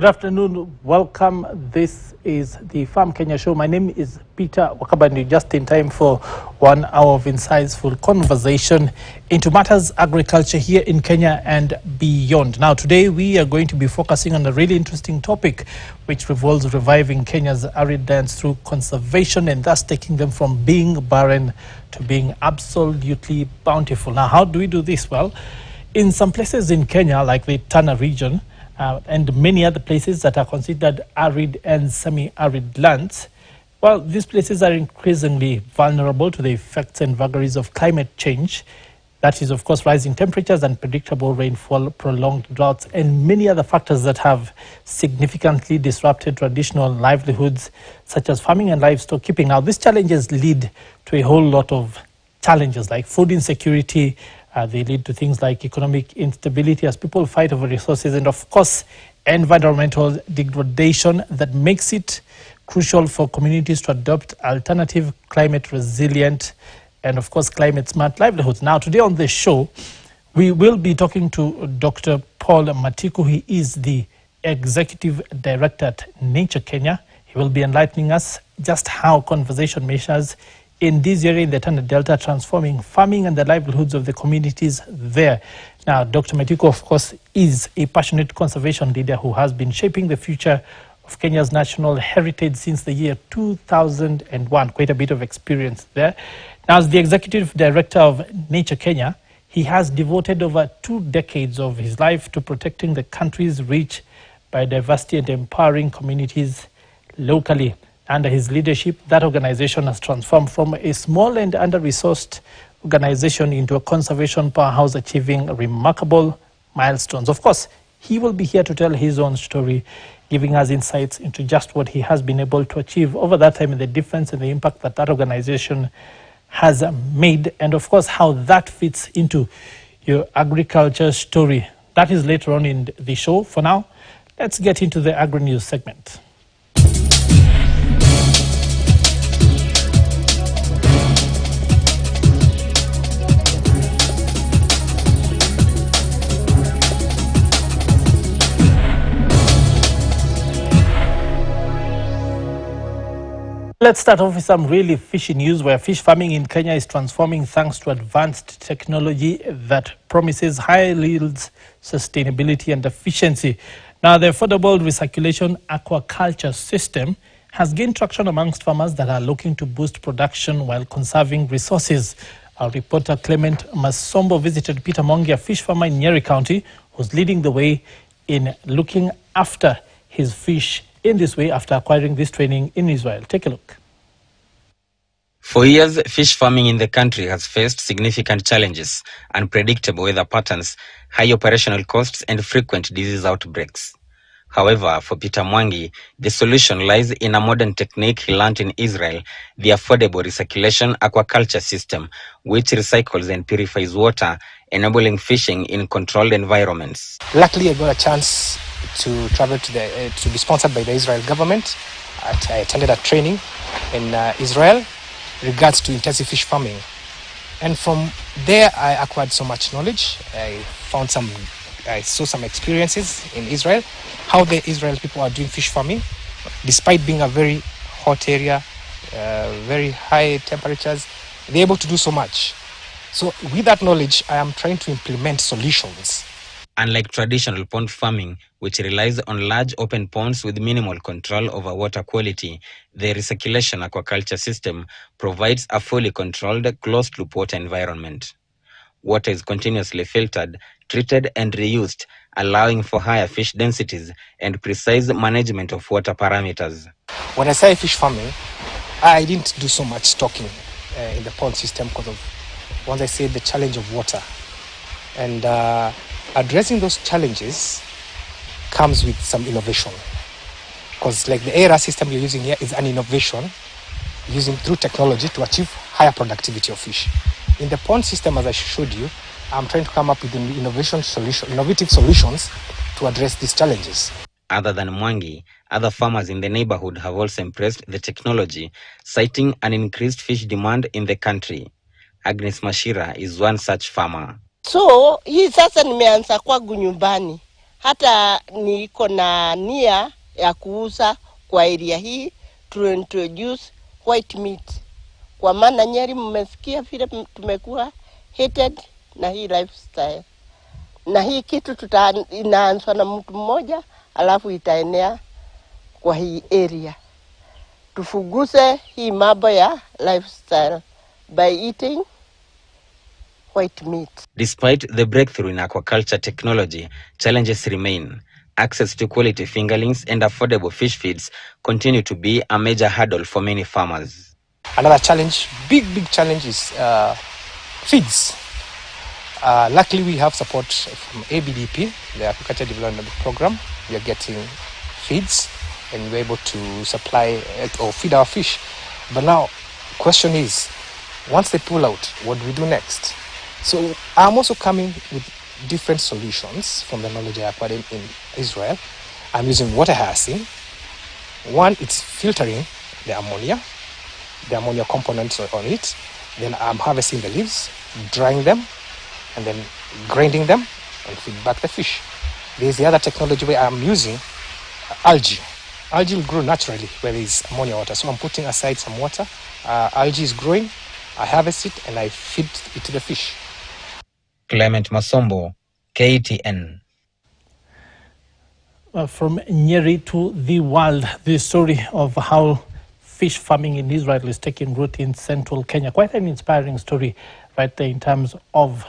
Good afternoon. Welcome. This is the Farm Kenya show. My name is Peter Wakabani, just in time for 1 hour of insightful conversation into matters agriculture here in Kenya and beyond. Now, today we are going to be focusing on a really interesting topic which revolves reviving Kenya's arid lands through conservation and thus taking them from being barren to being absolutely bountiful. Now, how do we do this? Well, in some places in Kenya, like the Tana region, and many other places that are considered arid and semi-arid lands, well, these places are increasingly vulnerable to the effects and vagaries of climate change. That is, of course, rising temperatures, unpredictable rainfall, prolonged droughts, and many other factors that have significantly disrupted traditional livelihoods, such as farming and livestock keeping. Now, these challenges lead to a whole lot of challenges like food insecurity. They lead to things like economic instability as people fight over resources, and of course, environmental degradation that makes it crucial for communities to adopt alternative, climate resilient, and of course, climate smart livelihoods. Now, today on the show, we will be talking to Dr. Paul Matiku. He is the Executive Director at Nature Kenya. He will be enlightening us just how conservation measures in this area in the Tana Delta transforming farming and the livelihoods of the communities there. Now, Dr. Matiku, of course, is a passionate conservation leader who has been shaping the future of Kenya's national heritage since the year 2001. Quite a bit of experience there. Now, as the Executive Director of Nature Kenya, he has devoted over 2 decades of his life to protecting the country's rich biodiversity and empowering communities locally. Under his leadership, that organization has transformed from a small and under-resourced organization into a conservation powerhouse, achieving remarkable milestones. Of course, he will be here to tell his own story, giving us insights into just what he has been able to achieve over that time and the difference and the impact that that organization has made, and of course, how that fits into your agriculture story. That is later on in the show. For now, let's get into the agri-news segment. Let's start off with some really fishy news where fish farming in Kenya is transforming thanks to advanced technology that promises high yields, sustainability and efficiency. Now, the affordable recirculation aquaculture system has gained traction amongst farmers that are looking to boost production while conserving resources. Our reporter Clement Masombo visited Peter Mongi, a fish farmer in Nyeri County, who's leading the way in looking after his fish in this way after acquiring this training in Israel. Take a look. For years, fish farming in the country has faced significant challenges, unpredictable weather patterns, high operational costs, and frequent disease outbreaks. However, for Peter Mwangi, the solution lies in a modern technique he learned in Israel, the affordable recirculation aquaculture system, which recycles and purifies water, enabling fishing in controlled environments. Luckily, I got a chance to travel to be sponsored by the Israel government. I attended a training in Israel regards to intensive fish farming, and from there I acquired so much knowledge. I saw some experiences in Israel, how the Israel people are doing fish farming, despite being a very hot area, very high temperatures. They're able to do so much. So with that knowledge, I am trying to implement solutions. Unlike traditional pond farming, which relies on large open ponds with minimal control over water quality, the recirculation aquaculture system provides a fully controlled, closed-loop water environment. Water is continuously filtered, treated and reused, allowing for higher fish densities and precise management of water parameters. When I say fish farming, I didn't do so much stocking in the pond system because of, once I said, the challenge of water. And addressing those challenges comes with some innovation, because like the ARA system you're using here is an innovation using through technology to achieve higher productivity of fish. In the pond system, as I showed you, I'm trying to come up with innovative solutions to address these challenges. Other than Mwangi, other farmers in the neighborhood have also embraced the technology, citing an increased fish demand in the country. Agnes Mashira is one such farmer. So hii sasa nimeanza kwangu nyumbani, Hata niko na nia ya kuuza kwa area hii to introduce white meat. Kwa maana Nyeri mmesikia vile tumekuwa hated na hii lifestyle. Na hii kitu inaanzwa na mtu mmoja alafu itaenea kwa hii area. Tufuguse hii mambo ya lifestyle by eating white meat. Despite the breakthrough in aquaculture technology, challenges remain. Access to quality fingerlings and affordable fish feeds continue to be a major hurdle for many farmers. Another challenge, big challenge is feeds. Luckily, we have support from ABDP, the Aquaculture Development Program. We are getting feeds and we're able to supply or feed our fish. But now, question is, once they pull out, what do we do next? So I'm also coming with different solutions from the knowledge I acquired in Israel. I'm using water hyacinth. One, it's filtering the ammonia components on it. Then I'm harvesting the leaves, drying them, and then grinding them and feed back the fish. There's the other technology where I'm using algae. Algae will grow naturally where there's ammonia water. So I'm putting aside some water. Algae is growing. I harvest it and I feed it to the fish. Clement Masombo, KTN. From Nyeri to the world, the story of how fish farming in Israel is taking root in central Kenya. Quite an inspiring story right there in terms of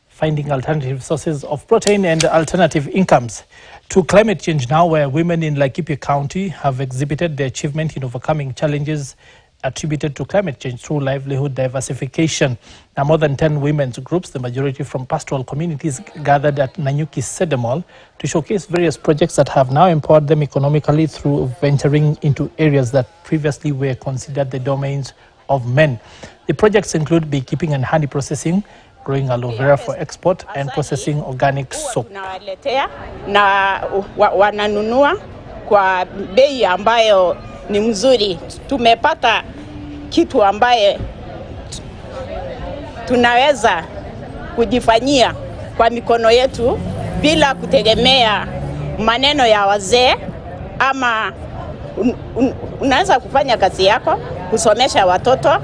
finding alternative sources of protein and alternative incomes. To climate change now, where women in Laikipia County have exhibited their achievement in overcoming challenges attributed to climate change through livelihood diversification. Now, more than 10 women's groups, the majority from pastoral communities, gathered at Nanyuki Sedemol to showcase various projects that have now empowered them economically through venturing into areas that previously were considered the domains of men. The projects include beekeeping and honey processing, growing aloe vera for export, and processing organic soap. Na wananunua kwa bei ambayo ni mzuri. Tumepata kitu ambaye tunaweza kujifanyia kwa mikono yetu bila kutegemea maneno ya wazee, ama unaweza kufanya kazi yako, kusomesha watoto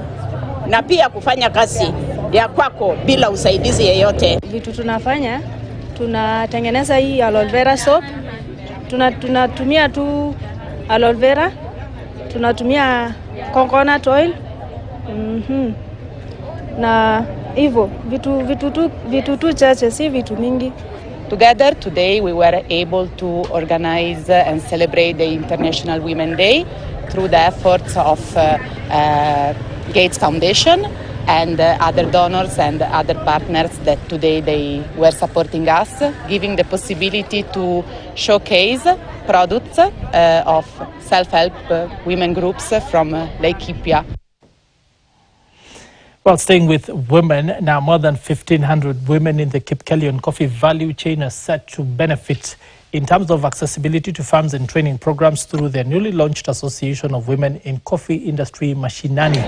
na pia kufanya kazi ya kwako bila usaidizi yeyote. Vitu tunafanya, tunatengeneza hii aloe vera soap. Tunatumia tu aloe vera, tunatumia coconut oil. Na hivyo vitu tu chache, si vitu mingi. Together today we were able to organize and celebrate the International Women's Day through the efforts of Gates Foundation and other donors and other partners that today they were supporting us, giving the possibility to showcase products of self-help women groups from Laikipia. Well, staying with women, now more than 1,500 women in the Kipkelion coffee value chain are set to benefit in terms of accessibility to farms and training programs through their newly launched Association of Women in Coffee Industry, Mashinani.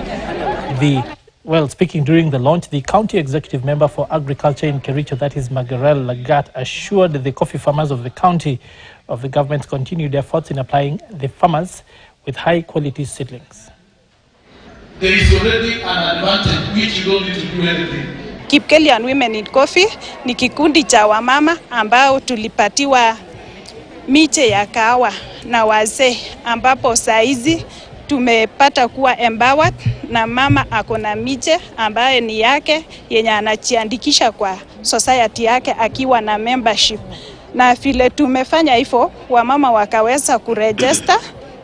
Speaking during the launch, the county executive member for agriculture in Kericho, that is Magarel Lagat, assured the coffee farmers of the county of the government's continued efforts in applying the farmers with high-quality seedlings. There is already an advantage which you don't need to do anything. Kipkelion Women in Coffee ni kikundi cha wamama ambao tulipatiwa miche ya kahawa na wazee, ambapo saizi tumepata kuwa empowered na mama akona miche ambaye ni yake yenye anajiandikisha kwa society yake akiwa na membership. Na vile tumefanya hivyo, wamama wakaweza kuregister,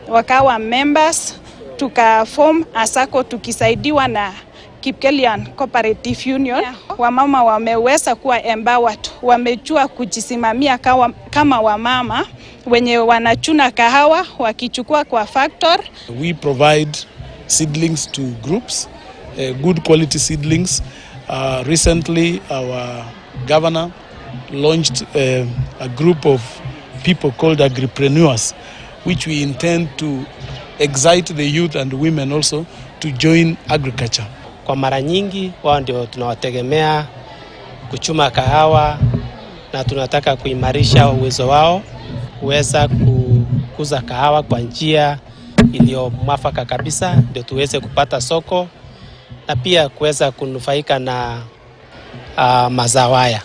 wakawa members, tukaform asako tukisaidiwa na Kipkelion Cooperative Union. Wamama wameweza kuwa empowered, wamejua kujisimamia kama wamama wenye wanachuna kahawa wakichukua kwa factory. We provide seedlings to groups, good quality seedlings. Recently our governor launched a group of people called agripreneurs, which we intend to excite the youth and women also to join agriculture. Kwa mara nyingi wao ndio tunawategemea kuchuma kahawa, na tunataka kuimarisha uwezo wao kuweza kukuza kahawa kwa njia iliyo mwafaka kabisa, ndio tuweze kupata soko na pia kuweza kunufaika na mazao haya.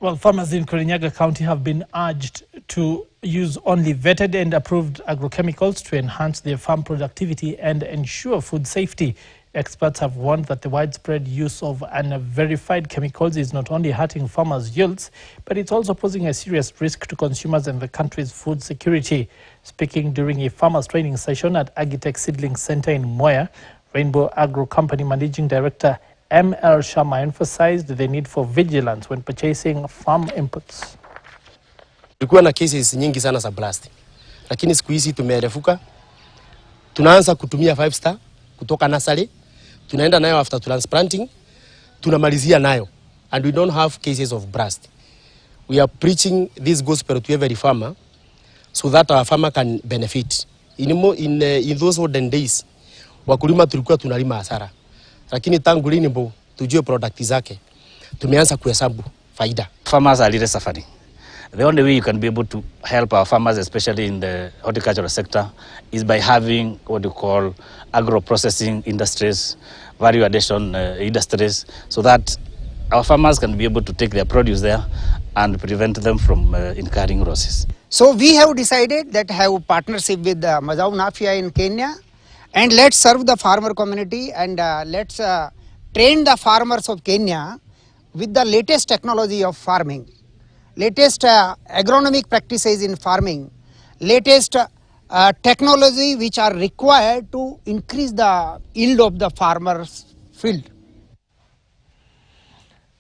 Well, farmers in Kirinyaga County have been urged to use only vetted and approved agrochemicals to enhance their farm productivity and ensure food safety. Experts have warned that the widespread use of unverified chemicals is not only hurting farmers' yields, but it's also posing a serious risk to consumers and the country's food security. Speaking during a farmers' training session at Agitech Seedling Center in Moya, Rainbow Agro Company Managing Director M.L. Sharma emphasized the need for vigilance when purchasing farm inputs. Tulikuwa na cases nyingi sana za blast, lakini siku hizi tumerefuka. Tunaanza kutumia 5 star kutoka nursery, tunaenda nayo after transplanting, tunamalizia nayo, and we don't have cases of blast. We are preaching this gospel to every farmer so that our farmer can benefit. In those olden days, wakulima tulikuwa tunalima hasara, lakini tangu lini mbo tujue product zake, tumeanza kuhesabu faida. Farmers are really suffering. The only way you can be able to help our farmers, especially in the horticultural sector, is by having what you call agro-processing industries, value addition industries, so that our farmers can be able to take their produce there and prevent them from incurring losses. So we have decided that have partnership with Mazao Nafia in Kenya, and let's serve the farmer community, and let's train the farmers of Kenya with the latest technology of farming, latest agronomic practices in farming, latest technology which are required to increase the yield of the farmer's field.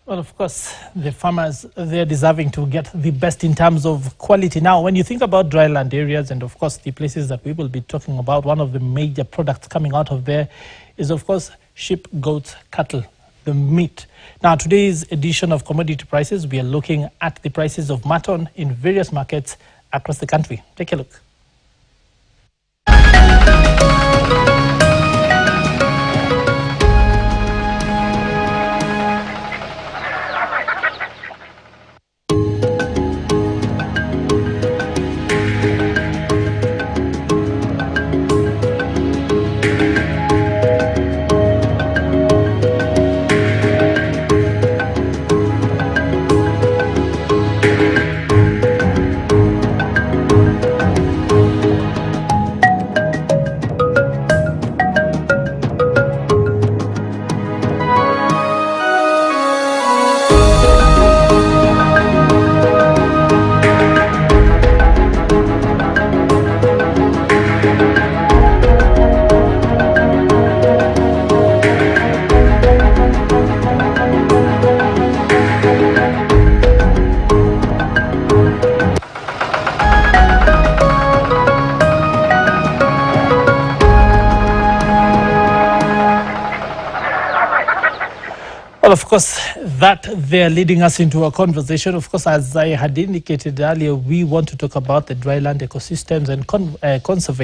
Well, of course, the farmers, they're deserving to get the best in terms of quality. Now, when you think about dryland areas and, of course, the places that we will be talking about, one of the major products coming out of there is, of course, sheep, goats, cattle, the meat. Now, today's edition of Commodity Prices, we are looking at the prices of mutton in various markets across the country. Take a look. Well, of course, that they're leading us into a conversation. Of course, as I had indicated earlier, we want to talk about the dryland ecosystems and conservation.